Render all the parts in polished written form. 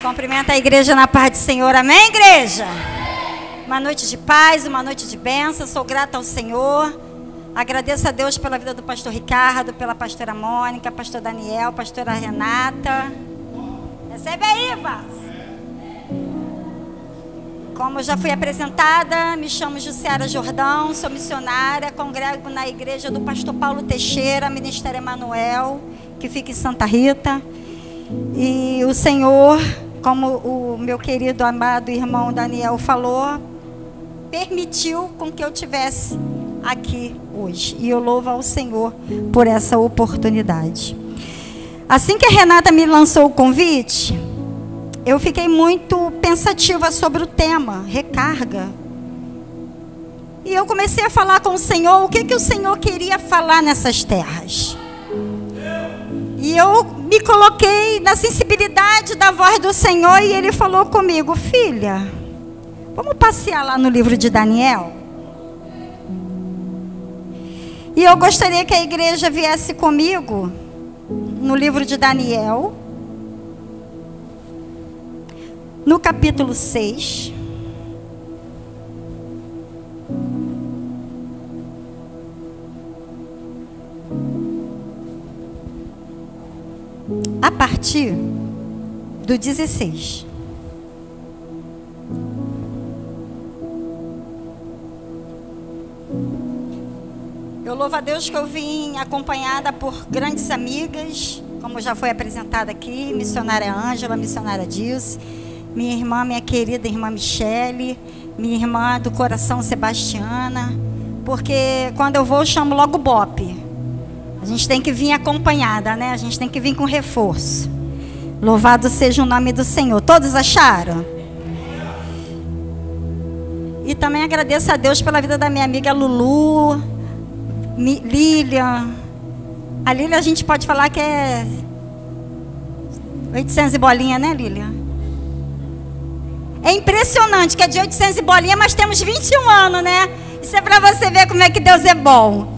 Cumprimenta a igreja na paz do Senhor, amém, igreja? Uma noite de paz, uma noite de bênção. Sou grata ao Senhor. Agradeço a Deus pela vida do pastor Ricardo, pela pastora Mônica, pastor Daniel, pastora Renata. Recebe aí, Vaz. Como eu já fui apresentada, me chamo Jussiara Jordão, sou missionária, congrego na igreja do pastor Paulo Teixeira, Ministério Emanuel, que fica em Santa Rita. E o Senhor, como o meu querido amado irmão Daniel falou, permitiu com que eu estivesse aqui hoje. E eu louvo ao Senhor por essa oportunidade. Assim que a Renata me lançou o convite, eu fiquei muito pensativa sobre o tema, recarga. E eu comecei a falar com o Senhor, o que o Senhor queria falar nessas terras. E eu me coloquei na sensibilidade da voz do Senhor e Ele falou comigo: filha, vamos passear lá no livro de Daniel? E eu gostaria que a igreja viesse comigo no livro de Daniel, no capítulo 6. A partir do 16. Eu louvo a Deus que eu vim acompanhada por grandes amigas, como já foi apresentada aqui, missionária Ângela, missionária Dilce, minha irmã, minha querida irmã Michele, minha irmã do coração Sebastiana, porque quando eu vou eu chamo logo Bope. A gente tem que vir acompanhada, né? A gente tem que vir com reforço. Louvado seja o nome do Senhor. Todos acharam? E também agradeço a Deus pela vida da minha amiga Lulu, Lilian. A Lilian a gente pode falar que é 800 e bolinha, né, Lilian? É impressionante que é de 800 e bolinha, mas temos 21 anos, né? Isso é para você ver como é que Deus é bom.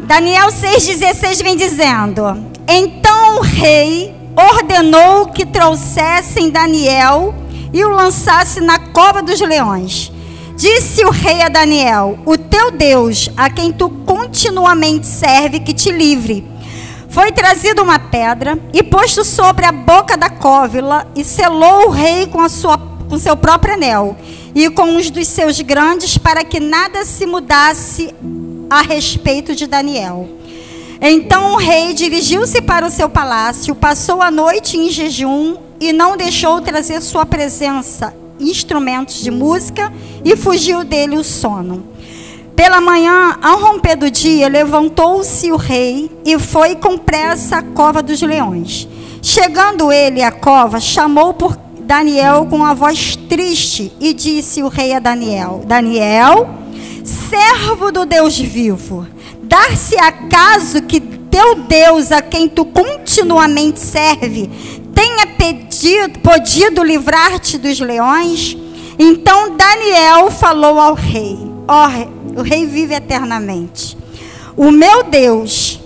Daniel 6,16 vem dizendo: então o rei ordenou que trouxessem Daniel e o lançasse na cova dos leões. Disse o rei a Daniel: o teu Deus, a quem tu continuamente serve, que te livre. Foi trazida uma pedra e posto sobre a boca da cova, e selou o rei com seu próprio anel e com os dos seus grandes, para que nada se mudasse a respeito de Daniel. Então o rei dirigiu-se para o seu palácio, passou a noite em jejum e não deixou trazer sua presença instrumentos de música, e fugiu dele o sono. Pela manhã, ao romper do dia, levantou-se o rei e foi com pressa à cova dos leões. Chegando ele à cova, chamou por Daniel com a voz triste e disse o rei a Daniel: Daniel, servo do Deus vivo, dar-se acaso que teu Deus, a quem tu continuamente serve, tenha podido livrar-te dos leões? Então Daniel falou ao rei: o rei vive eternamente. O meu Deus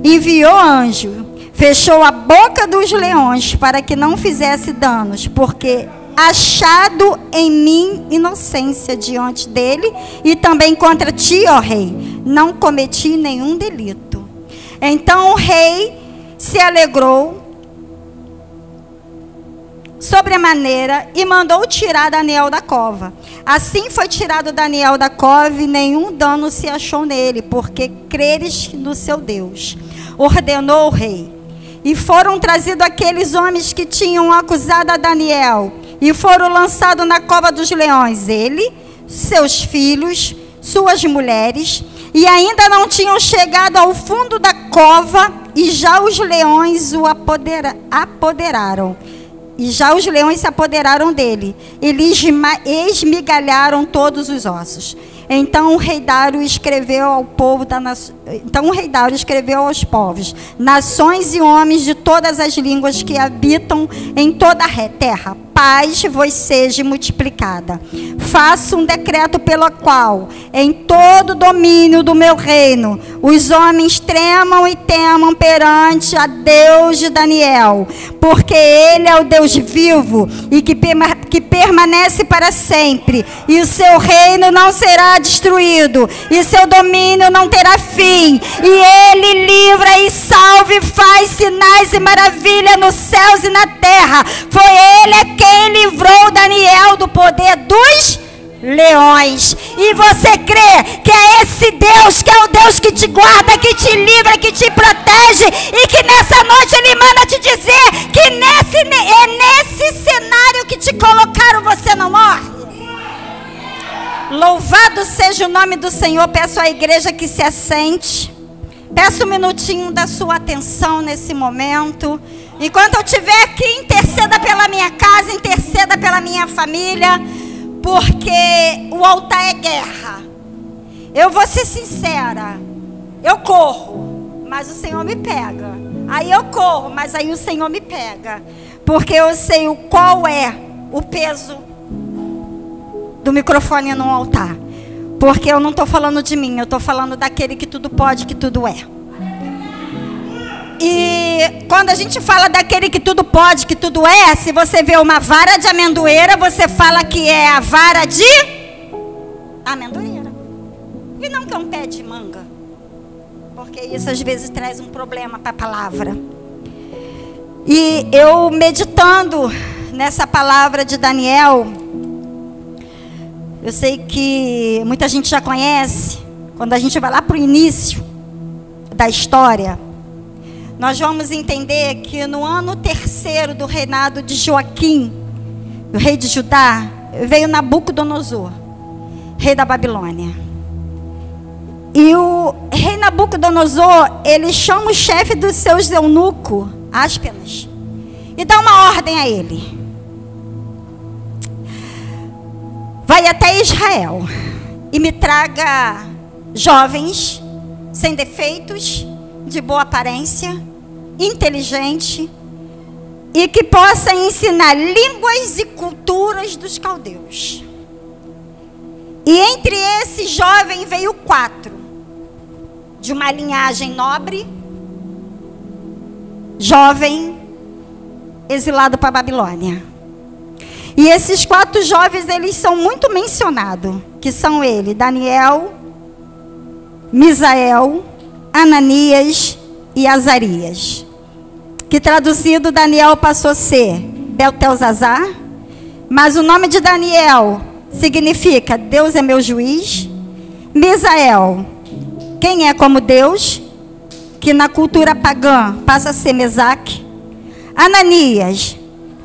enviou anjo, fechou a boca dos leões para que não fizesse danos, porque achado em mim inocência diante dele, e também contra ti, ó rei, não cometi nenhum delito. Então o rei se alegrou sobremaneira e mandou tirar Daniel da cova. Assim foi tirado Daniel da cova, e nenhum dano se achou nele, porque creres no seu Deus. Ordenou o rei. E foram trazidos aqueles homens que tinham acusado a Daniel, e foram lançados na cova dos leões, ele, seus filhos, suas mulheres, e ainda não tinham chegado ao fundo da cova, e já os leões o apoderaram. E já os leões se apoderaram dele, e lhe esmigalharam todos os ossos. Então o rei Dário escreveu aos povos, nações e homens de todas as línguas que habitam em toda a terra: paz vos seja multiplicada. Faço um decreto pelo qual, em todo o domínio do meu reino, os homens tremam e temam perante a Deus de Daniel, porque Ele é o Deus vivo e que permanece para sempre, e o seu reino não será destruído, e seu domínio não terá fim, e Ele livra e salva e faz sinais e maravilhas nos céus e na terra. Foi Ele quem livrou Daniel do poder dos leões. E você crê que é esse Deus, que é o Deus que te guarda, que te livra, que te protege, e que nessa noite Ele manda te dizer que nesse cenário que te colocaram, você não morre. Louvado seja o nome do Senhor. Peço à igreja que se assente. Peço um minutinho da sua atenção nesse momento. Enquanto eu estiver aqui, interceda pela minha casa, interceda pela minha família, porque o altar é guerra. Eu vou ser sincera, eu corro, mas o Senhor me pega. Aí eu corro, mas aí o Senhor me pega, porque eu sei qual é o peso do microfone no altar. Porque eu não estou falando de mim, eu estou falando daquele que tudo pode, que tudo é. E quando a gente fala daquele que tudo pode, que tudo é, se você vê uma vara de amendoeira, você fala que é a vara de amendoeira. E não que é um pé de manga. Porque isso às vezes traz um problema para a palavra. E eu meditando nessa palavra de Daniel, eu sei que muita gente já conhece, quando a gente vai lá para o início da história, nós vamos entender que no ano 3º do reinado de Joaquim, o rei de Judá, veio Nabucodonosor, rei da Babilônia. E o rei Nabucodonosor, ele chama o chefe dos seus eunucos, Aspenas, e dá uma ordem a ele. Vai até Israel e me traga jovens, sem defeitos, de boa aparência, inteligente, e que possa ensinar línguas e culturas dos caldeus. E entre esses jovens veio 4, de uma linhagem nobre, jovem, exilado para a Babilônia. E esses 4 jovens, eles são muito mencionados, que são ele, Daniel, Misael, Ananias e Azarias. Que traduzido, Daniel passou a ser Beltesazar, mas o nome de Daniel significa Deus é meu juiz. Misael, quem é como Deus, que na cultura pagã passa a ser Mesaque. Ananias,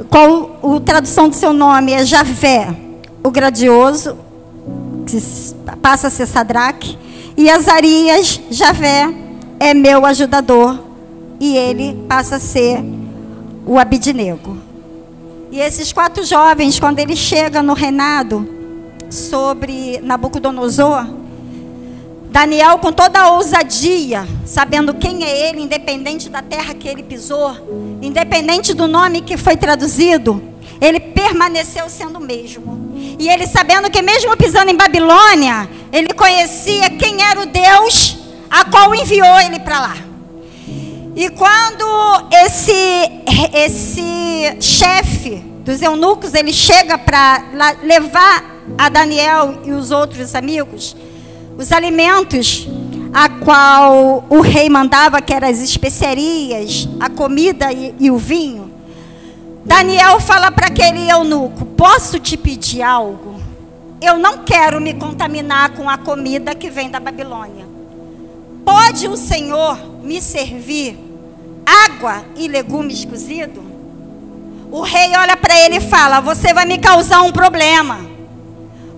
qual a tradução do seu nome é Javé, o grandioso, que passa a ser Sadraque. E Azarias, Javé, é meu ajudador, e ele passa a ser o Abidnego. E esses 4 jovens, quando ele chega no reinado sobre Nabucodonosor, Daniel, com toda a ousadia, sabendo quem é ele, independente da terra que ele pisou, independente do nome que foi traduzido, ele permaneceu sendo o mesmo. E ele, sabendo que mesmo pisando em Babilônia, ele conhecia quem era o Deus a qual enviou ele para lá. E quando esse chefe dos eunucos, ele chega para levar a Daniel e os outros amigos os alimentos a qual o rei mandava, que eram as especiarias, a comida e o vinho, Daniel fala para aquele eunuco: posso te pedir algo? Eu não quero me contaminar com a comida que vem da Babilônia. Pode o Senhor me servir água e legumes cozidos? O rei olha para ele e fala: você vai me causar um problema.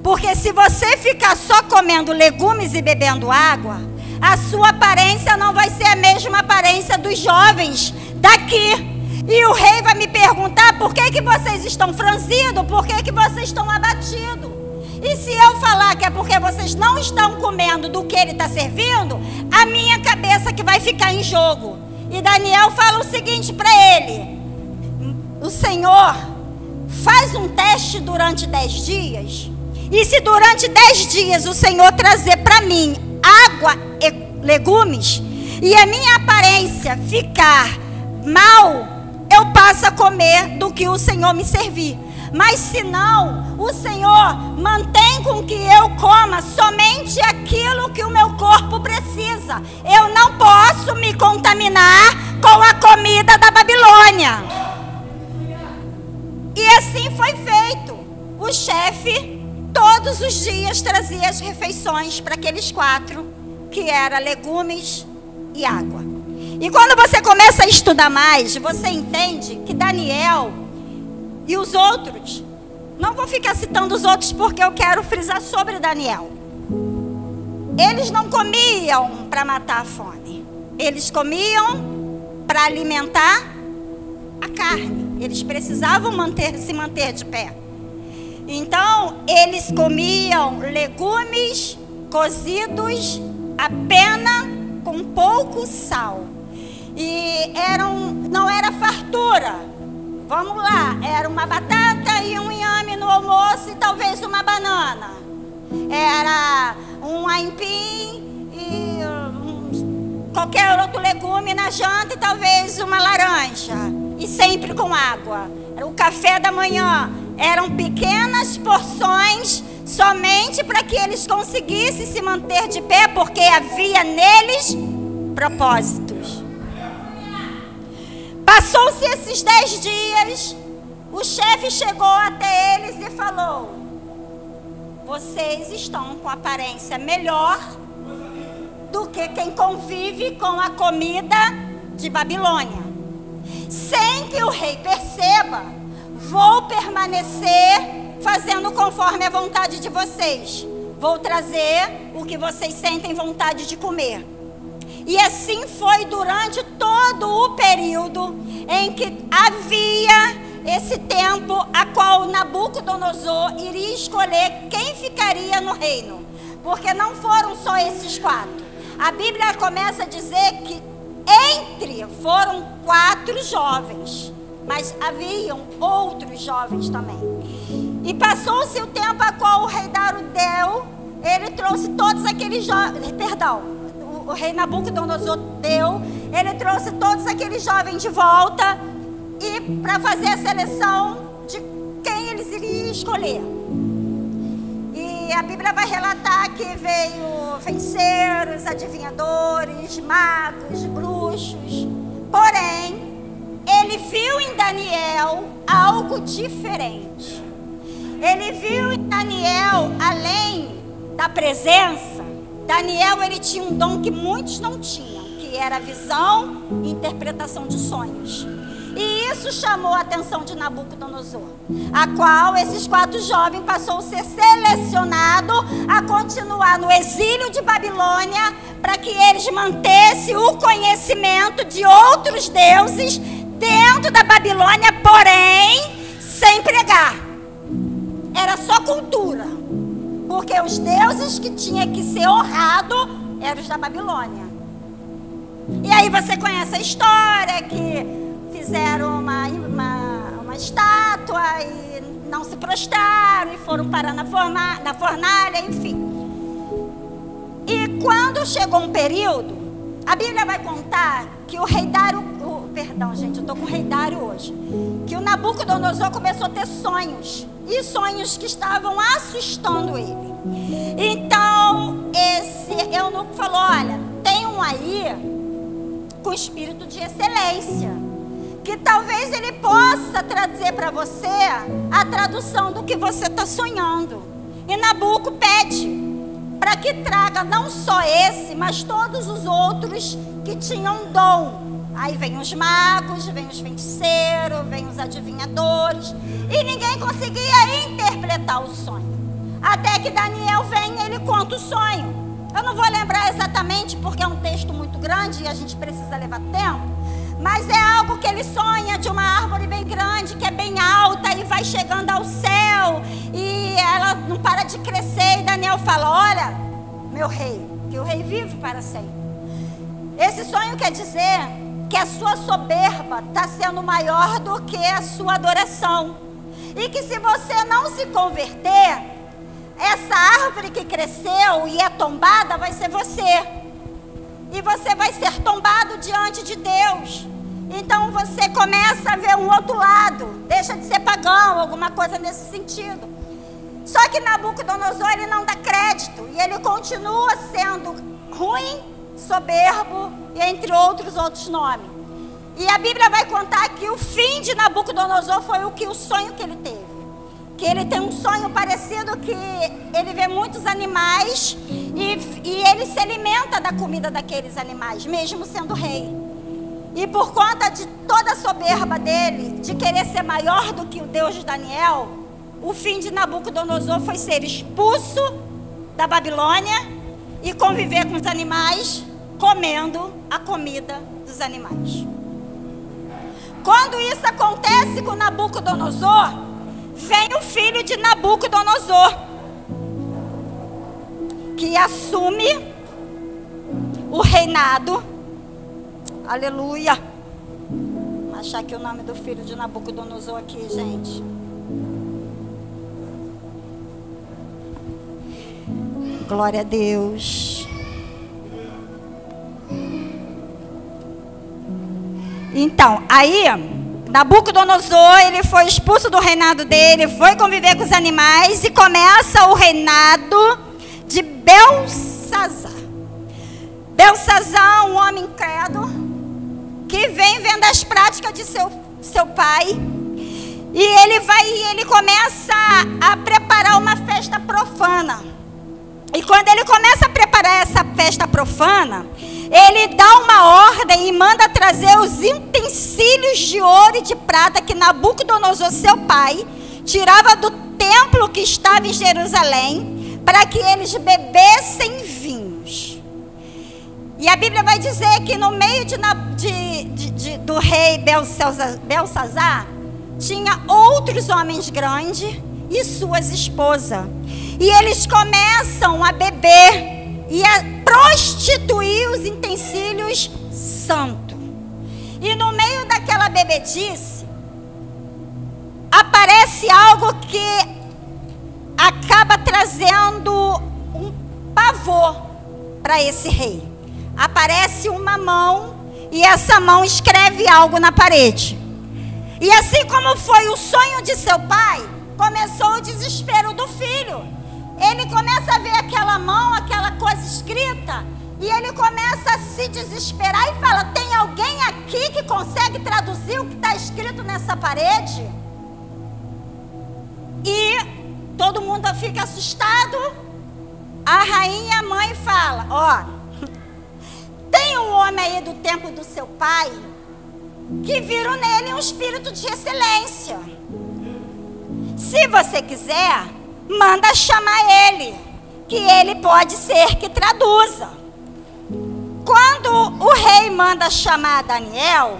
Porque se você ficar só comendo legumes e bebendo água, a sua aparência não vai ser a mesma aparência dos jovens daqui. E o rei vai me perguntar: por que vocês estão franzidos? Por que vocês estão abatidos? E se eu falar que é porque vocês não estão comendo do que ele está servindo, a minha cabeça que vai ficar em jogo. E Daniel fala o seguinte para ele: o Senhor faz um teste durante 10 dias. E se durante 10 dias o Senhor trazer para mim água e legumes, e a minha aparência ficar mal, eu passo a comer do que o Senhor me servir. Mas se não, o Senhor mantém com que eu coma somente aquilo que o meu corpo precisa. Eu não posso me contaminar com a comida da Babilônia. E assim foi feito. O chefe todos os dias trazia as refeições para aqueles 4, que era legumes e água. E quando você começa a estudar mais, você entende que Daniel e os outros, não vou ficar citando os outros porque eu quero frisar sobre Daniel. Eles não comiam para matar a fome. Eles comiam para alimentar a carne. Eles precisavam se manter de pé. Então, eles comiam legumes cozidos apenas com pouco sal. E não era fartura. Vamos lá, era uma batata e um inhame no almoço e talvez uma banana. Era um aipim e qualquer outro legume na janta e talvez uma laranja. E sempre com água. O café da manhã eram pequenas porções somente para que eles conseguissem se manter de pé, porque havia neles propósitos. Passou-se esses 10 dias, o chefe chegou até eles e falou: vocês estão com aparência melhor do que quem convive com a comida de Babilônia. Sem que o rei perceba, vou permanecer fazendo conforme a vontade de vocês. Vou trazer o que vocês sentem vontade de comer. E assim foi durante todo o período em que havia esse tempo a qual Nabucodonosor iria escolher quem ficaria no reino. Porque não foram só esses 4. A Bíblia começa a dizer que foram 4 jovens, mas haviam outros jovens também. E passou-se o tempo a qual o rei Dário deu, ele trouxe todos aqueles jovens, o rei Nabucodonosor ele trouxe todos aqueles jovens de volta e para fazer a seleção de quem eles iriam escolher. E a Bíblia vai relatar que veio feiticeiros, adivinhadores, magos, bruxos. Porém, ele viu em Daniel algo diferente. Ele viu em Daniel, além da presença, Daniel ele tinha um dom que muitos não tinham, que era a visão e interpretação de sonhos. E isso chamou a atenção de Nabucodonosor, a qual esses 4 jovens passou a ser selecionado a continuar no exílio de Babilônia, para que eles mantessem o conhecimento de outros deuses dentro da Babilônia, porém sem pregar. Era só cultura, porque os deuses que tinham que ser honrados eram os da Babilônia. E aí você conhece a história que fizeram uma estátua e não se prostraram e foram parar na fornalha, enfim. E quando chegou um período, a Bíblia vai contar que o rei Dário, perdão gente, eu estou com o rei Dário hoje, que o Nabucodonosor começou a ter sonhos, e sonhos que estavam assustando ele. Então esse eunuco falou: olha, tem um aí com espírito de excelência, que talvez ele possa trazer para você a tradução do que você está sonhando. E Nabuco pede para que traga não só esse, mas todos os outros que tinham dom. Aí vem os magos, vem os feiticeiros, vem os adivinhadores, e ninguém conseguia interpretar o sonho. Até que Daniel vem e ele conta o sonho. Eu não vou lembrar exatamente porque é um texto muito grande e a gente precisa levar tempo. Mas é algo que ele sonha de uma árvore bem grande, que é bem alta e vai chegando ao céu. E ela não para de crescer. E Daniel fala: olha, meu rei, que o rei vive para sempre. Esse sonho quer dizer que a sua soberba está sendo maior do que a sua adoração. E que se você não se converter, essa árvore que cresceu e é tombada vai ser você. E você vai ser tombado diante de Deus. Então você começa a ver um outro lado. Deixa de ser pagão, alguma coisa nesse sentido. Só que Nabucodonosor, ele não dá crédito. E ele continua sendo ruim, soberbo e entre outros nomes. E a Bíblia vai contar que o fim de Nabucodonosor foi o sonho que ele teve. Que ele tem um sonho parecido, que ele vê muitos animais e ele se alimenta da comida daqueles animais, mesmo sendo rei. E por conta de toda a soberba dele, de querer ser maior do que o Deus de Daniel, o fim de Nabucodonosor foi ser expulso da Babilônia e conviver com os animais, comendo a comida dos animais. Quando isso acontece com Nabucodonosor, vem o filho de Nabucodonosor, que assume o reinado. Aleluia. Vou achar aqui o nome do filho de Nabucodonosor aqui, gente. Glória a Deus. Então, aí Nabucodonosor, ele foi expulso do reinado dele, foi conviver com os animais e começa o reinado de Belsazar. Belsazar, um homem incrédulo, que vem vendo as práticas de seu pai, e ele começa a preparar uma festa profana. E quando ele começa a preparar essa festa profana, ele dá uma ordem e manda trazer os utensílios de ouro e de prata que Nabucodonosor, seu pai, tirava do templo que estava em Jerusalém, para que eles bebessem vinhos. E a Bíblia vai dizer que no meio do rei Belsazar, tinha outros homens grandes e suas esposas. E eles começam a beber e a prostituir os utensílios santos. E no meio daquela bebedice, aparece algo que acaba trazendo um pavor para esse rei. Aparece uma mão e essa mão escreve algo na parede. E assim como foi o sonho de seu pai, começou o desespero do filho. Ele começa a ver aquela mão, aquela coisa escrita, e ele começa a se desesperar e fala: tem alguém aqui que consegue traduzir o que está escrito nessa parede? E todo mundo fica assustado. A rainha mãe fala: ó, tem um homem aí do tempo do seu pai que viram nele um espírito de excelência. Se você quiser, manda chamar ele, que ele pode ser que traduza. Quando o rei manda chamar Daniel,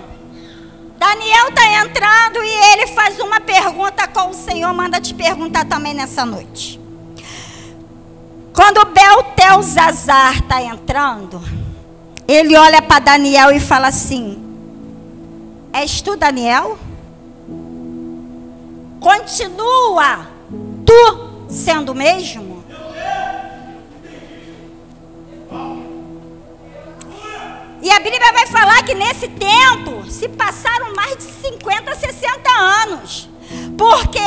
Daniel está entrando e ele faz uma pergunta com o Senhor manda te perguntar também nessa noite. Quando Beltesazar está entrando, ele olha para Daniel e fala assim: és tu, Daniel? Continua tu sendo o mesmo? E a Bíblia vai falar que nesse tempo se passaram mais de 50, 60 anos. Porque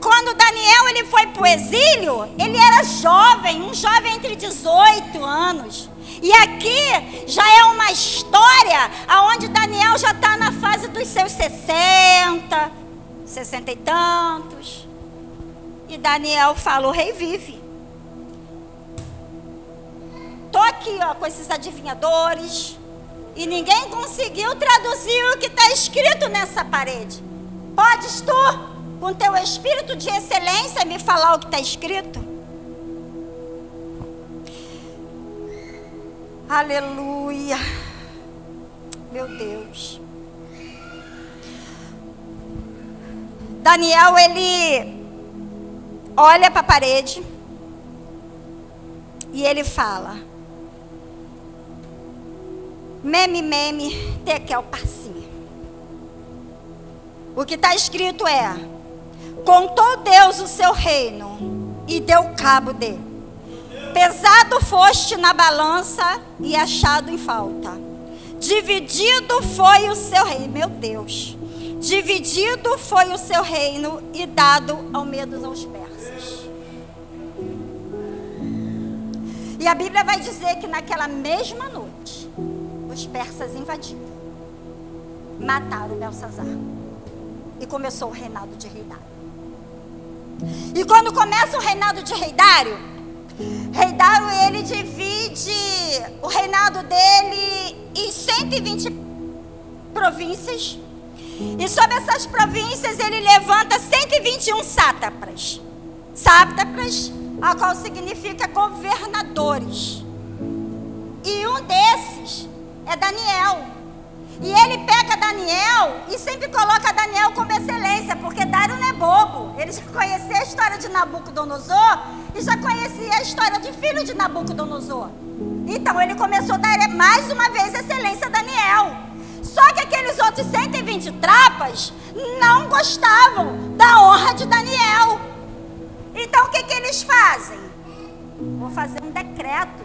quando Daniel ele foi para o exílio, ele era jovem, um jovem entre 18 anos. E aqui já é uma história onde Daniel já está na fase dos seus 60, 60 e tantos. E Daniel fala: o rei vive. Estou aqui com esses adivinhadores e ninguém conseguiu traduzir o que está escrito nessa parede. Podes tu, com teu espírito de excelência, me falar o que está escrito? Aleluia. Meu Deus. Daniel, ele olha para a parede e ele fala: meme, meme, tekel, parsim. O que está escrito é: Contou Deus o seu reino e deu cabo dele. Pesado foste na balança e achado em falta. Dividido foi o seu reino. Meu Deus. Dividido foi o seu reino e dado ao medo aos persas. E a Bíblia vai dizer que naquela mesma noite, os persas invadiram, mataram Belsazar. E começou o reinado de rei Dário. E quando começa o reinado de rei Dário, ele divide o reinado dele em 120 províncias. E sobre essas províncias ele levanta 121 sátrapas. Sátrapas, a qual significa governadores. E um desses é Daniel. E ele pega Daniel e sempre coloca Daniel como excelência, porque Dário não é bobo. Ele já conhecia a história de Nabucodonosor e já conhecia a história de filho de Nabucodonosor. Então ele começou a dar mais uma vez excelência a Daniel. Só que aqueles outros 120 trapas não gostavam da honra de Daniel. Então o que eles fazem? Vou fazer um decreto.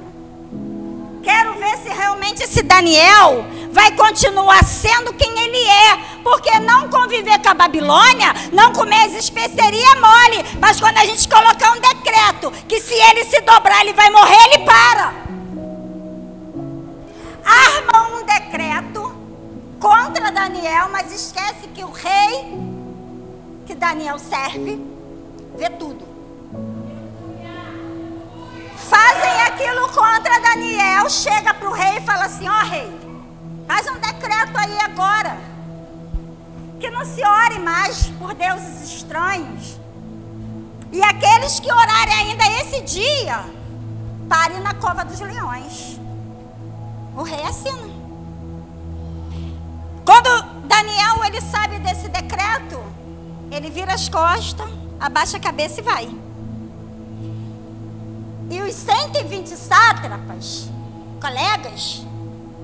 Quero ver se realmente esse Daniel vai continuar sendo quem ele é. Porque não conviver com a Babilônia, não comer as especiarias é mole. Mas quando a gente colocar um decreto, que se ele se dobrar, ele vai morrer, ele para. Armam um decreto contra Daniel, mas esquece que o rei que Daniel serve, vê tudo. Fazem aquilo contra Daniel, chega para o rei e fala assim: ó rei, faz um decreto aí agora, que não se ore mais por deuses estranhos. E aqueles que orarem ainda esse dia, parem na cova dos leões. O rei assina. Quando Daniel ele sabe desse decreto, ele vira as costas, abaixa a cabeça e vai. E os 120 sátrapas, colegas,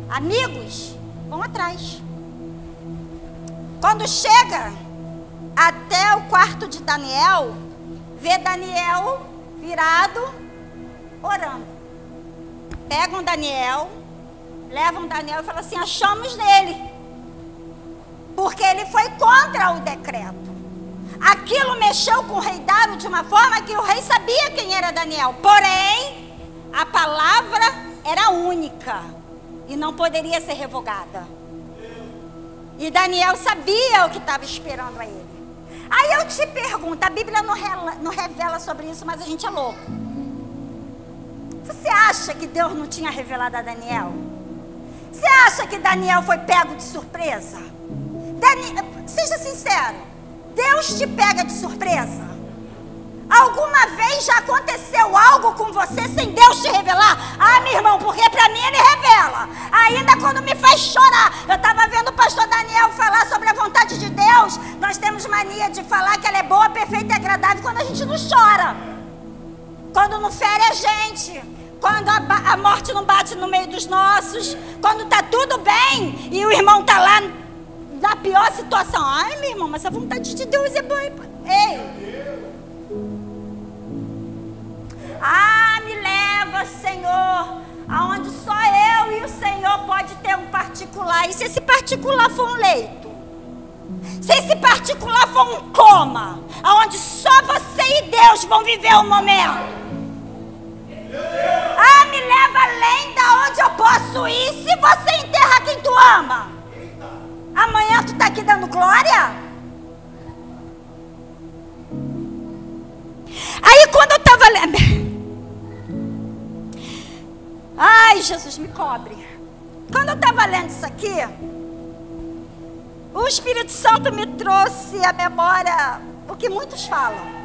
amigos, vão atrás. Quando chega até o quarto de Daniel, vê Daniel virado, orando. Pegam Daniel, levam Daniel e falam assim: achamos nele. Porque ele foi contra o decreto. Aquilo mexeu com o rei Dário de uma forma que o rei sabia quem era Daniel. Porém, a palavra era única e não poderia ser revogada. E Daniel sabia o que estava esperando a ele. Aí eu te pergunto, a Bíblia não revela sobre isso, mas a gente é louco. Você acha que Deus não tinha revelado a Daniel? Você acha que Daniel foi pego de surpresa? Seja sincero. Deus te pega de surpresa? Alguma vez já aconteceu algo com você sem Deus te revelar? Ah, meu irmão, porque para mim ele revela. Ainda quando me faz chorar. Eu estava vendo o pastor Daniel falar sobre a vontade de Deus. Nós temos mania de falar que ela é boa, perfeita e agradável quando a gente não chora. Quando não fere a gente. Quando a morte não bate no meio dos nossos. Quando está tudo bem e o irmão está lá na pior situação. Ai, meu irmão, mas a vontade de Deus é boa. Ei! Ah, me leva, Senhor, aonde só eu e o Senhor pode ter um particular. E se esse particular for um leito? Se esse particular for um coma, aonde só você e Deus vão viver o momento? Ah, me leva além da onde eu posso ir. Se você enterra quem tu ama, amanhã tu tá aqui dando glória? Aí quando eu tava lendo... Ai, Jesus, me cobre. Quando eu tava lendo isso aqui, o Espírito Santo me trouxe à memória o que muitos falam.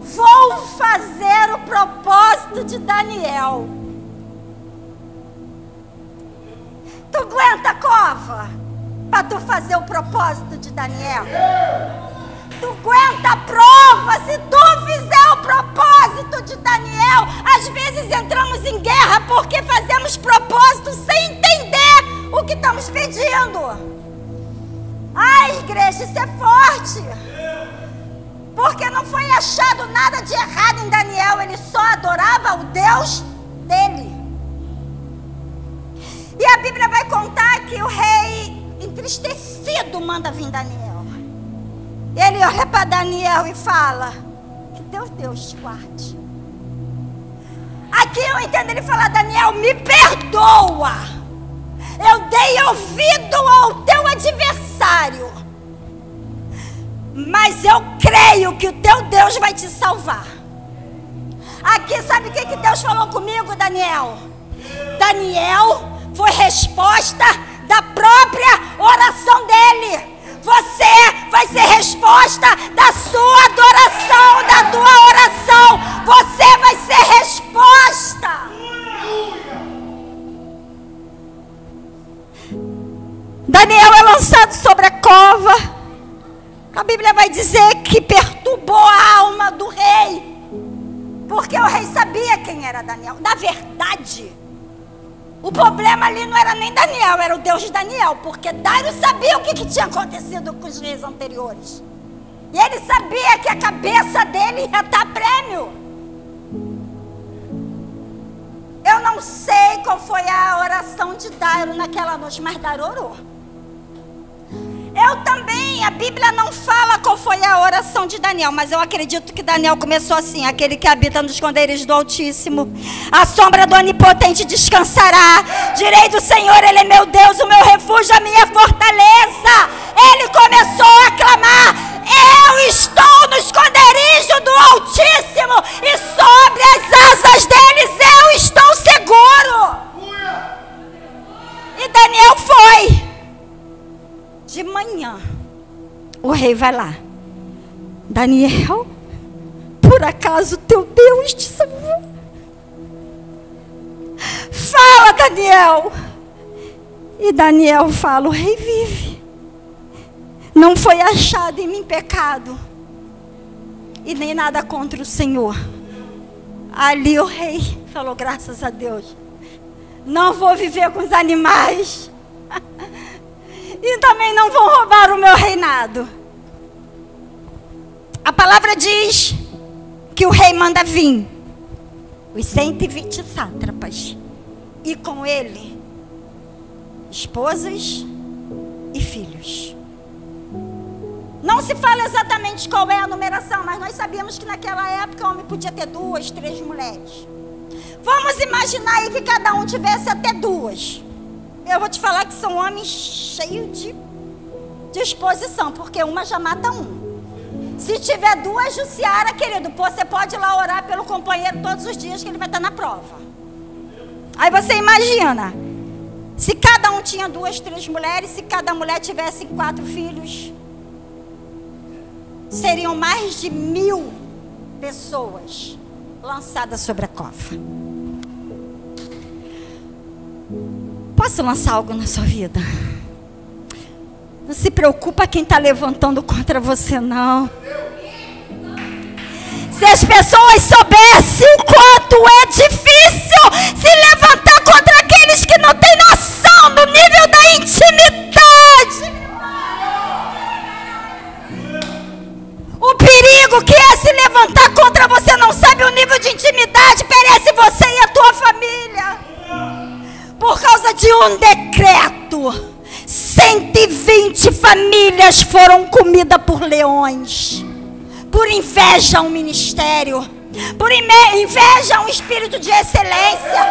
Vou fazer o propósito de Daniel. Tu aguenta a cova para tu fazer o propósito de Daniel? Tu aguenta a prova se tu fizer o propósito de Daniel? Às vezes entramos em guerra porque fazemos propósito sem entender o que estamos pedindo. Ai, igreja, isso é forte. nada de errado em Daniel, ele só adorava o Deus dele. E a Bíblia vai contar que o rei, entristecido, manda vir Daniel. Ele olha para Daniel e fala: que Deus te guarde. Aqui eu entendo ele falar: Daniel, me perdoa, eu dei ouvido ao teu adversário, mas eu creio que o teu Deus vai te salvar. Aqui sabe o que Deus falou comigo, Daniel? Daniel, foi resposta da própria oração dele. Você vai ser resposta da sua adoração, da tua oração. Você vai ser resposta. Daniel é lançado sobre a cova. A Bíblia vai dizer que perturbou a alma do rei, porque o rei sabia quem era Daniel. Na verdade, o problema ali não era nem Daniel, era o Deus de Daniel, porque Dário sabia o que tinha acontecido com os reis anteriores. E ele sabia que a cabeça dele ia dar prêmio. Eu não sei qual foi a oração de Dário naquela noite, mas Dário orou. Eu também, a Bíblia não fala qual foi a oração de Daniel, mas eu acredito que Daniel começou assim: aquele que habita nos esconderijos do Altíssimo, a sombra do Onipotente descansará. Direi do Senhor, Ele é meu Deus, o meu refúgio, a minha fortaleza. Ele começou a clamar: eu estou no esconderijo do Altíssimo, e sobre as asas deles eu estou seguro. E Daniel foi. De manhã, o rei vai lá: Daniel, por acaso teu Deus te salvou? Fala, Daniel. E Daniel fala: o rei vive. Não foi achado em mim pecado, e nem nada contra o Senhor. Ali o rei falou: graças a Deus, não vou viver com os animais. E também não vão roubar o meu reinado. A palavra diz que o rei manda vir os 120 sátrapas, e com ele esposas e filhos. Não se fala exatamente qual é a numeração, mas nós sabíamos que naquela época o homem podia ter 2, 3 mulheres. Vamos imaginar aí que cada um tivesse até 2. Eu vou te falar que são homens cheios de disposição, porque uma já mata um. Se tiver 2, Jussiara, querido, você pode ir lá orar pelo companheiro todos os dias, que ele vai estar na prova. Aí você imagina, se cada um tinha 2, 3 mulheres, se cada mulher tivesse 4 filhos, seriam mais de 1000 pessoas lançadas sobre a cova. Posso lançar algo na sua vida? Não se preocupa quem está levantando contra você, não. Se as pessoas soubessem o quanto é difícil se levantar contra aqueles que não têm noção do nível da intimidade. O perigo que é se levantar contra você, não sabe o nível de intimidade, perece você e a tua família. Por causa de um decreto, 120 famílias foram comidas por leões. Por inveja ao ministério, por inveja ao espírito de excelência,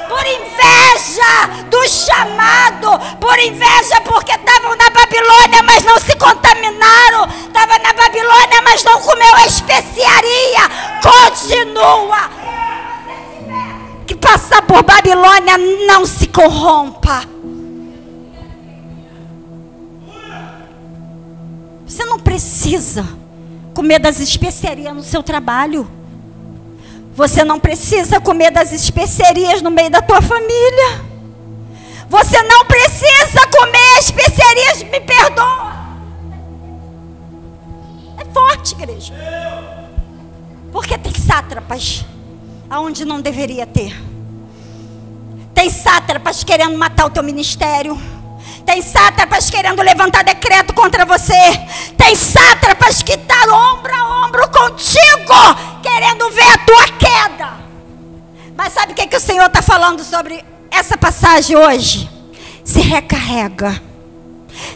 por inveja do chamado, por inveja porque estavam na Babilônia, mas não se contaminaram, estavam na Babilônia, mas não comeu a especiaria. Continua. Que passar por Babilônia, não se corrompa. Você não precisa comer das especiarias no seu trabalho. Você não precisa comer das especiarias no meio da tua família. Você não precisa comer especiarias, me perdoa. É forte, igreja. Porque tem sátrapas aonde não deveria ter. Tem sátrapas querendo matar o teu ministério. Tem sátrapas querendo levantar decreto contra você. Tem sátrapas que estão ombro a ombro contigo, falando sobre essa passagem hoje? Se recarrega.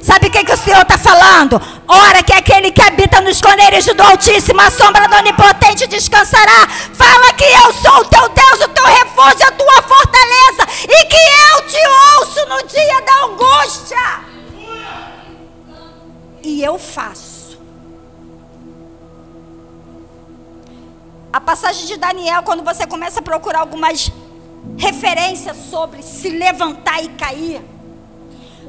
Sabe o que o Senhor está falando? Ora que aquele que habita no esconderijo do Altíssimo, a sombra do Onipotente descansará. Fala que eu sou o teu Deus, o teu refúgio, a tua fortaleza, e que eu te ouço no dia da angústia. E eu faço. A passagem de Daniel, quando você começa a procurar algumas referências sobre se levantar e cair,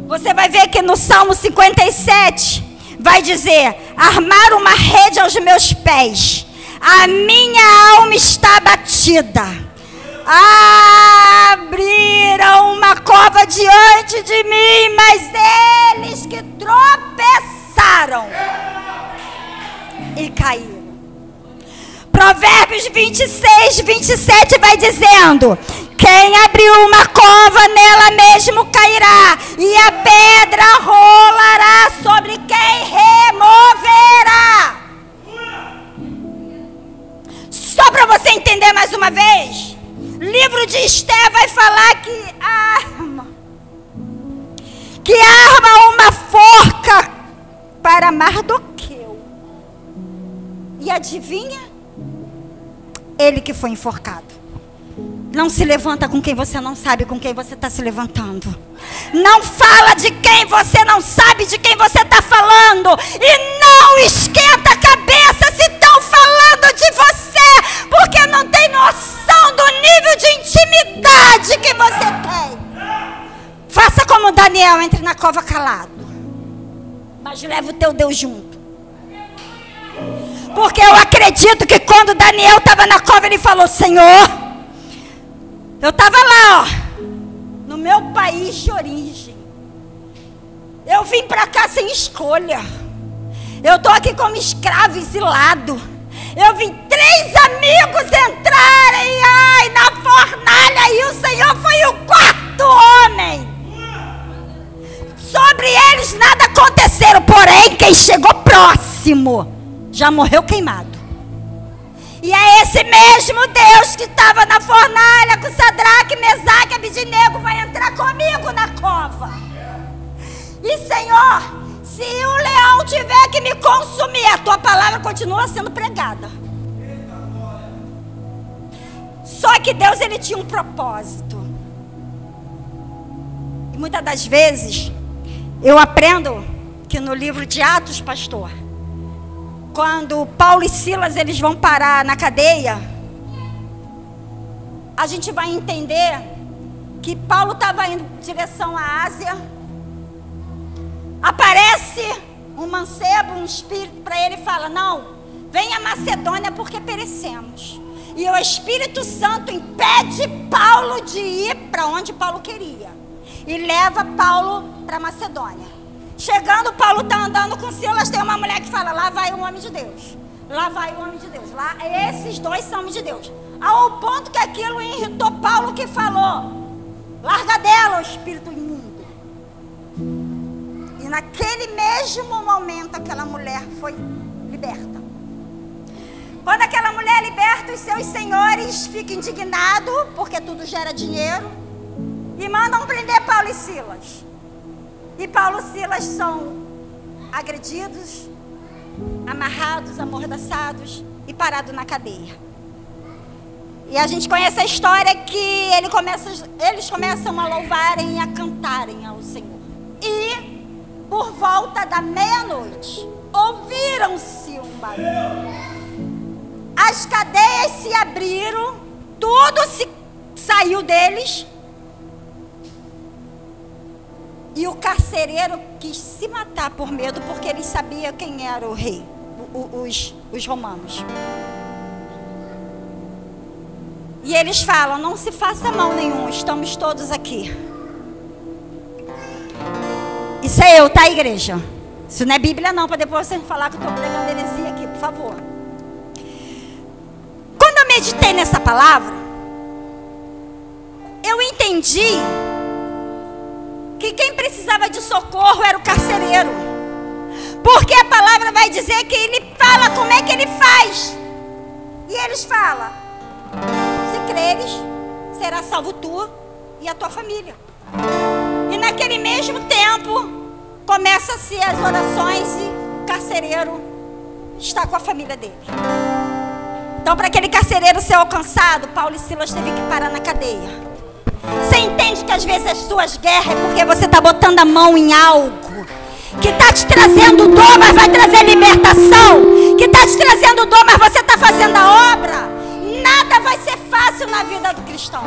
você vai ver que no Salmo 57 vai dizer: armar uma rede aos meus pés, a minha alma está abatida. Abriram uma cova diante de mim, mas eles que tropeçaram e caíram. Provérbios 26, 27 vai dizendo: quem abriu uma cova, nela mesmo cairá, e a pedra rolará sobre quem removerá. Só para você entender mais uma vez, livro de Esther vai falar que arma uma forca para Mardoqueu. E adivinha? Ele que foi enforcado. Não se levanta com quem você não sabe com quem você está se levantando. Não fala de quem você não sabe de quem você está falando. E não esquenta a cabeça se estão falando de você, porque não tem noção do nível de intimidade que você tem. Faça como Daniel, entre na cova calado, mas leva o teu Deus junto. Porque eu acredito que quando Daniel estava na cova, ele falou: Senhor, eu estava lá, no meu país de origem. Eu vim para cá sem escolha. Eu estou aqui como escravo, exilado. Eu vi 3 amigos entrarem na fornalha e o Senhor foi o 4º homem. Sobre eles nada aconteceram, porém quem chegou próximo já morreu queimado. E é esse mesmo Deus que estava na fornalha com Sadraque, Mesaque e Abednego vai entrar comigo na cova. E Senhor, se o leão tiver que me consumir, a tua palavra continua sendo pregada. Só que Deus, ele tinha um propósito. E muitas das vezes eu aprendo que no livro de Atos, pastor, quando Paulo e Silas eles vão parar na cadeia, a gente vai entender que Paulo estava indo em direção à Ásia. Aparece um mancebo, um espírito para ele e fala: não, venha a Macedônia porque perecemos. E o Espírito Santo impede Paulo de ir para onde Paulo queria e leva Paulo para Macedônia. Chegando, Paulo está andando com Silas, tem uma mulher que fala: lá vai o homem de Deus, lá vai o homem de Deus, lá, esses dois são homens de Deus. Ao ponto que aquilo irritou Paulo, que falou: larga dela, o espírito imundo. E naquele mesmo momento aquela mulher foi liberta. Quando aquela mulher liberta, os seus senhores ficam indignados, porque tudo gera dinheiro, e mandam prender Paulo e Silas. E Paulo e Silas são agredidos, amarrados, amordaçados e parados na cadeia. E a gente conhece a história que eles começam a louvarem e a cantarem ao Senhor. E por volta da meia-noite, ouviram-se um barulho. As cadeias se abriram, tudo saiu deles. E o carcereiro quis se matar por medo, porque ele sabia quem era o rei, os romanos. E eles falam: não se faça mal nenhum, estamos todos aqui. Isso é eu, tá, igreja? Isso não é Bíblia não, para depois você falar que eu estou pregando heresia aqui, por favor. Quando eu meditei nessa palavra, eu entendi que quem precisava de socorro era o carcereiro. Porque a palavra vai dizer que ele fala como é que ele faz. E eles falam: se creres, será salvo tu e a tua família. E naquele mesmo tempo, começa-se as orações e o carcereiro está com a família dele. Então, para aquele carcereiro ser alcançado, Paulo e Silas teve que parar na cadeia. Você entende que às vezes as suas guerras é porque você está botando a mão em algo que está te trazendo dor, mas vai trazer libertação. Que está te trazendo dor, mas você está fazendo a obra. Nada vai ser fácil na vida do cristão.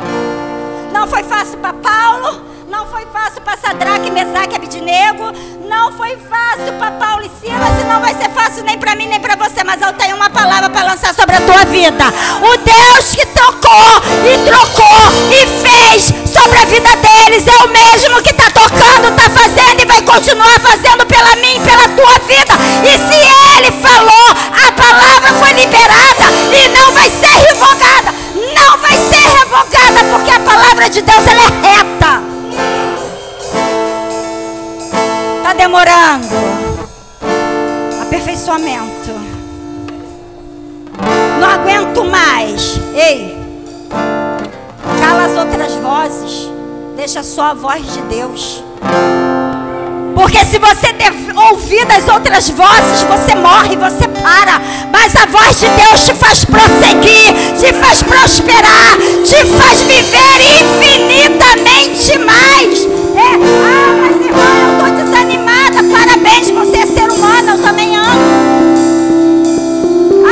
Não foi fácil para Paulo, não foi fácil para Sadraque, Mesaque e Abednego, não foi fácil para Paulo e Silas, e não vai ser fácil nem para mim nem para você, mas eu tenho uma palavra para lançar sobre a tua vida. O Deus que tocou e trocou e fez sobre a vida deles é o mesmo que está tocando, está fazendo e vai continuar fazendo pela mim e pela tua vida. E se Ele falou, a palavra foi liberada e não vai ser revogada. Não vai ser revogada, porque a palavra de Deus ela é reta. Está demorando. Aperfeiçoamento. Não aguento mais. Ei, cala as outras vozes. Deixa só a voz de Deus. Porque se você ouvir das outras vozes, você morre, você para. Mas a voz de Deus te faz prosseguir, te faz prosperar, te faz viver infinitamente mais. Mas irmã, eu estou desanimada. Parabéns, você é ser humano, eu também amo.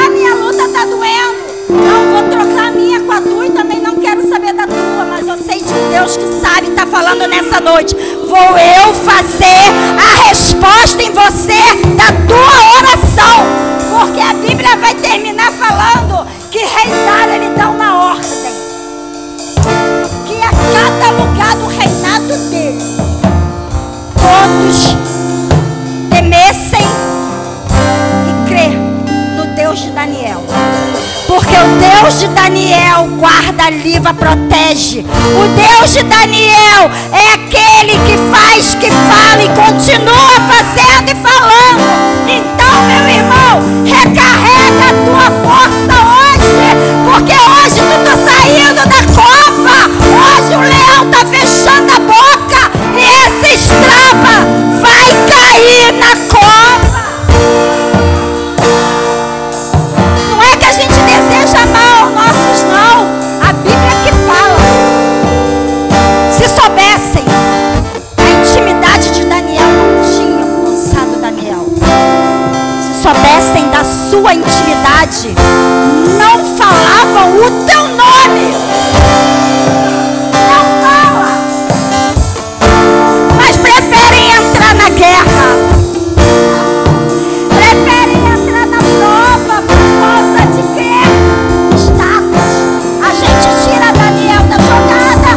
A minha luta está doendo. Não vou trocar a minha com a tua e também não quero saber da tua. Mas eu sei de um Deus que sabe, está falando nessa noite. Vou eu fazer a resposta em você da tua oração. Porque a Bíblia vai terminar falando que reinar Ele dá uma ordem. Que a cada lugar do reinado dele, todos temessem e crer no Deus de Daniel. Porque o Deus de Daniel guarda, livra, protege. O Deus de Daniel é aquele que faz, que fala e continua fazendo e falando. Então, meu irmão, recarrega a tua força hoje. Porque hoje tu tá saindo da cova. Hoje o leão tá fechando a boca. E essa estrapa vai cair na cova. Deseja mal nossos não. A Bíblia que fala. Se soubessem a intimidade de Daniel, não tinham lançado Daniel. Se soubessem da sua intimidade, não falavam o teu nome. Não fala. Mas preferem entrar na guerra. Preferem entrar na prova por causa de quê? Tira Daniel da jogada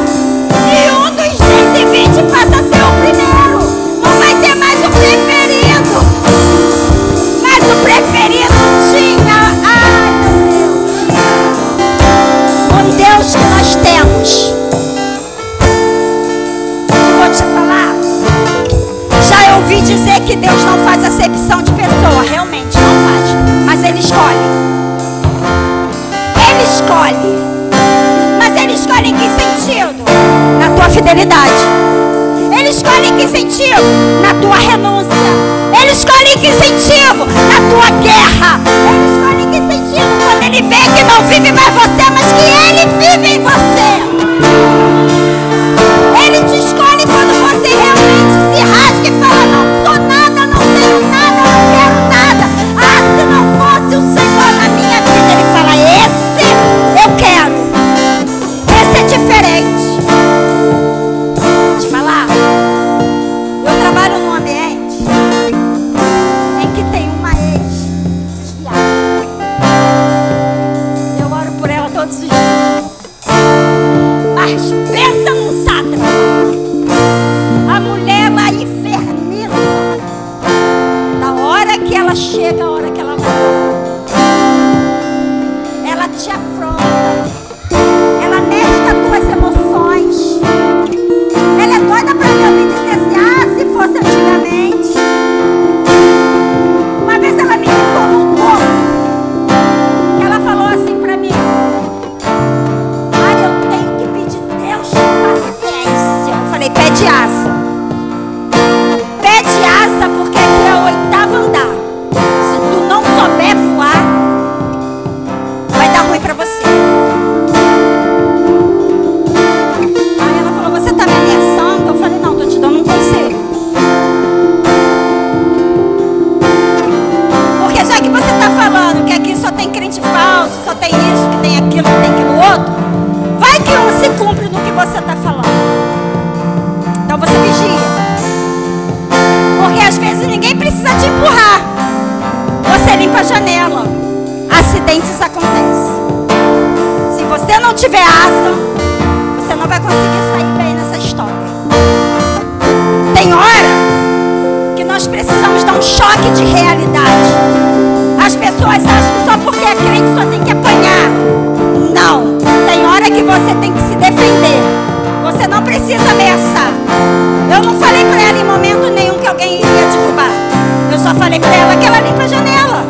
e um dos 120 passa a ser o primeiro. Não vai ter mais o preferido. Mas o preferido tinha, meu Deus, um Deus que nós temos. Eu vou te falar, já ouvi dizer que Deus não faz acepção de pessoa. Realmente não faz, mas Ele escolhe. Ele escolhe. Ele escolhe em que sentido? Na tua fidelidade. Ele escolhe em que sentido? Na tua renúncia. Ele escolhe em que sentido? Na tua guerra. Ele escolhe em que sentido? Quando Ele vê que não vive mais você, mas que Ele vive em você. Ele te escolhe quando você realmente se rasga e fala: não sou nada, não tenho nada, não quero nada. Se não fosse o Senhor na minha vida, Ele fala: esse eu quero. É diferente. Vou te falar. Eu trabalho num ambiente em que tem uma ex desviada. Eu oro por ela todo crente falso, só tem isso, que tem aquilo, que tem aquilo outro. Vai que um se cumpre no que você está falando. Então você vigia. Porque às vezes ninguém precisa te empurrar. Você limpa a janela. Acidentes acontecem. Se você não tiver asa, você não vai conseguir sair bem nessa história. Tem hora que nós precisamos dar um choque de realidade. As pessoas acham que só porque é crente só tem que apanhar. Não. Tem hora que você tem que se defender. Você não precisa ameaçar. Eu não falei para ela em momento nenhum que alguém iria derrubar. Eu só falei para ela que ela limpa a janela.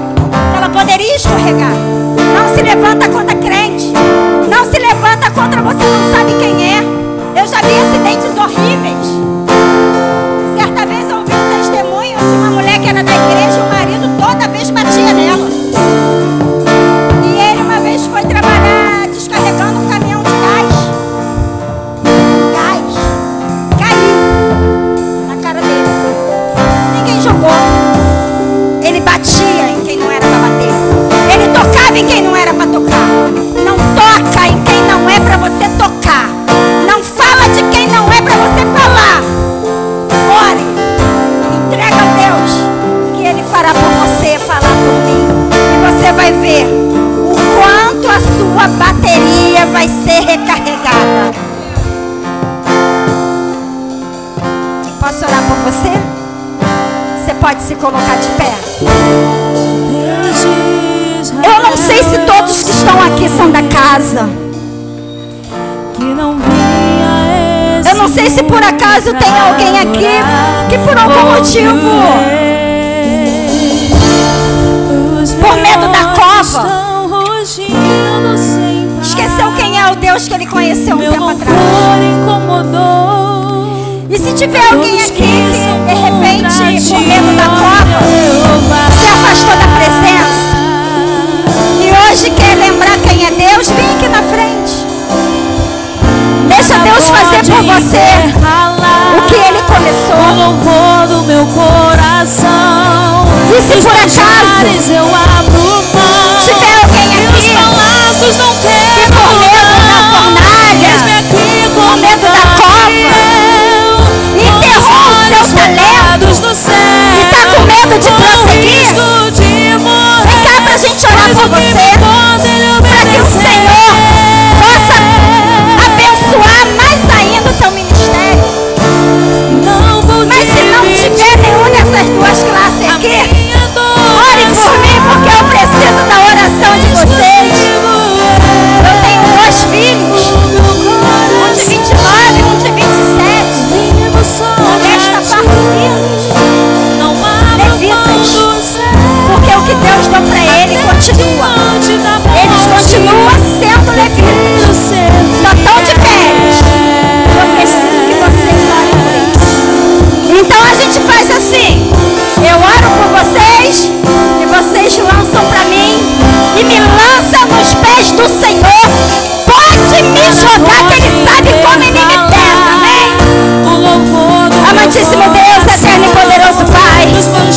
Que ela poderia escorregar. Não se levanta contra crente. Não se levanta contra você não sabe quem é. Eu já vi acidentes horríveis. Certa vez eu ouvi um testemunho de uma mulher que era da igreja e o marido toda vez batia nela. E ele uma vez foi trabalhar descarregando um caminhão de gás. Caiu na cara dele. Ninguém jogou. Ele batia em quem não era para bater. Ele tocava em quem não era para tocar. Não toca em quem não é para você tocar. Não fala de quem não é para você falar. Ore. Entrega a Deus que Ele fará por você, falar por mim. E você vai ver o quanto a sua bateria vai ser recarregada. Posso orar por você? Você pode se colocar de pé. Eu não sei se todos que estão aqui são da casa. Eu não sei se por acaso tem alguém aqui que por algum motivo, por medo da cova, esqueceu quem é o Deus que ele conheceu um tempo atrás. E se tiver alguém aqui que de repente, por medo da cova, se afastou da presença e hoje quer lembrar quem é Deus, vem aqui na frente. Deixa Deus fazer por você o que Ele começou. O louvor do meu coração. E se por acaso eu abro mão, tiver alguém aqui os palácios não que por medo da fornalha, por medo da cova, enterrou o seu talento e está com medo de prosseguir, vem cá pra gente orar por você, para que o Senhor possa abençoar mais ainda o teu ministério. Mas se não tiver nenhuma dessas duas classes aqui, ore por mim, porque eu preciso da oração de vocês. Eu tenho 2 filhos, um de 29 e um de 27. Modesta parte lindos, levitas, porque o que Deus deu para ele continua. Eles continuam sendo levitas, só estão de férias. Eu preciso que vocês orem por eles. Então a gente faz assim: eu oro por vocês e vocês lançam para mim e me lançam nos pés do Senhor. Pode me jogar, que Ele sabe como Ele me pesa, amém? Amantíssimo Deus, eterno e poderoso Pai,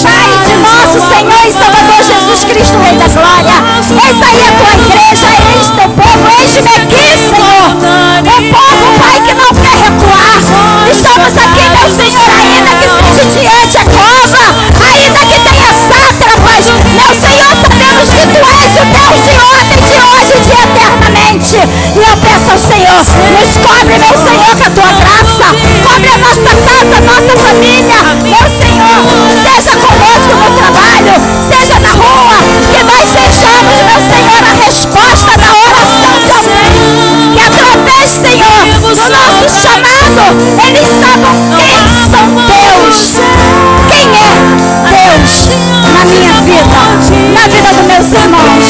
Pai de nosso Senhor e Salvador Jesus Cristo, Rei da Glória, eis aí a tua igreja, eis teu povo, eis-me aqui, Senhor, um povo, Pai, que não quer recuar. Estamos aqui, meu Senhor, ainda que seja diante a cova, ainda que tenha sátrapas, meu Senhor, sabemos que tu és o Deus de ontem, de hoje e de eternamente. E eu peço ao Senhor, nos cobre, meu Senhor, com a tua graça, cobre a nossa casa, a nossa família, meu Senhor, seja conosco no trabalho, seja na rua, que nós sejamos, meu Senhor, a resposta da oração de alguém, que através, Senhor, do nosso chamado, eles saibam quem são Deus, quem é Deus na minha vida, na vida dos meus irmãos.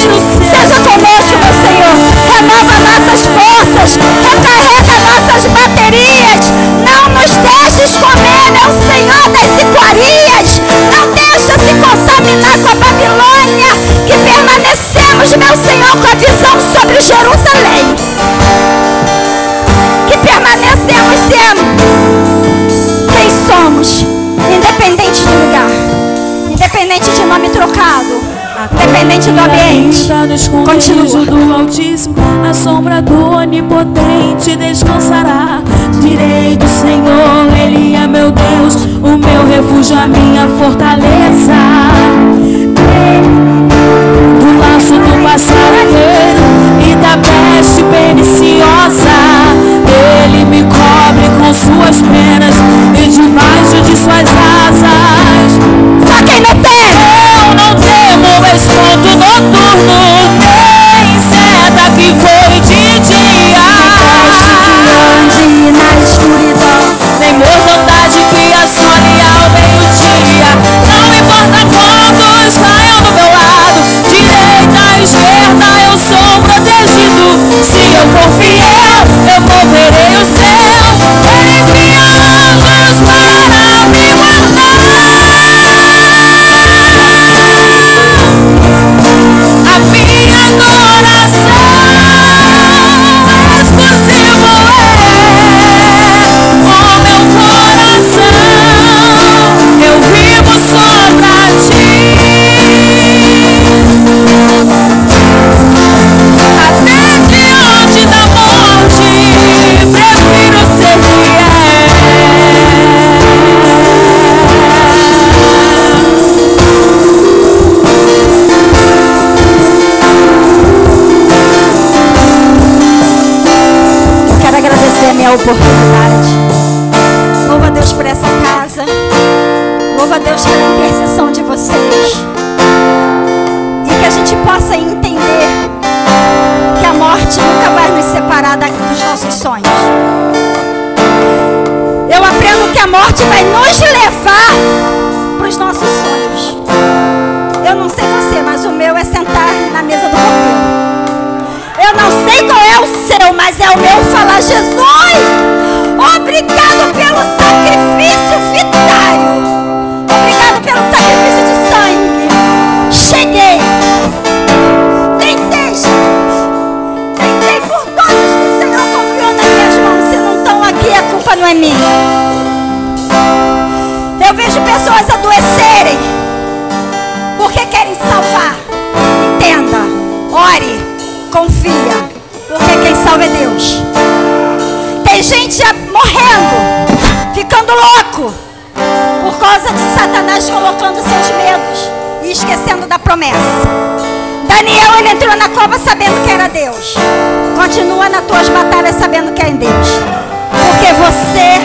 Seja conosco, meu Senhor, renova nossas forças, recarrega nossas baterias, não nos deixes comer, meu Senhor, das iguarias, não deixa se contaminar com a Babilônia, que permanecemos, meu Senhor, com a visão sobre Jerusalém, que permanecemos sendo quem somos, independente de lugar, independente de nome trocado. independente do ambiente. Continua. Do Altíssimo, a sombra do Onipotente descansará. Direi do Senhor, Ele é meu Deus, o meu refúgio, a minha fortaleza. Do laço do passarinheiro e da peste perniciosa, Ele me cobre com suas penas e debaixo de suas asas. Só quem não tem, eu não temo espanto noturno, nem seta que foi de dia, ande na escuridão, nem mortandade que assole ao meio-dia. Não importa quantos caiam do meu lado, direita, esquerda, eu sou protegido. Se eu for fiel, eu moverei o céu. Ele envia anjos para me guardar. A minha adoração exclusivo é o meu coração. Eu vivo só pra ti. Até diante da morte, prefiro ser fiel. quero agradecer a minha oportunidade. Louva a Deus por essa casa. Louva a Deus pela intercessão de vocês. E que a gente possa entender que a morte nunca vai nos separar dos nossos sonhos. Eu aprendo que a morte vai nos levar para os nossos sonhos. Eu não sei você, mas o meu é sentar na mesa do Cordeiro. Eu não sei qual é o seu, mas é o meu falar: Jesus, obrigado pelo sacrifício vitário. Obrigado pelo sacrifício de sangue. Cheguei. Tentei, Jesus. Tentei por todos que o Senhor confiou nas minhas mãos. Se não estão aqui, a culpa não é minha. Eu vejo pessoas adoecerem porque querem salvar. Entenda, ore, confia, porque quem salva é Deus. Tem gente morrendo, ficando louco, por causa de Satanás colocando seus medos e esquecendo da promessa. Daniel, ele entrou na cova sabendo que era Deus. Continua nas tuas batalhas sabendo que é em Deus, porque você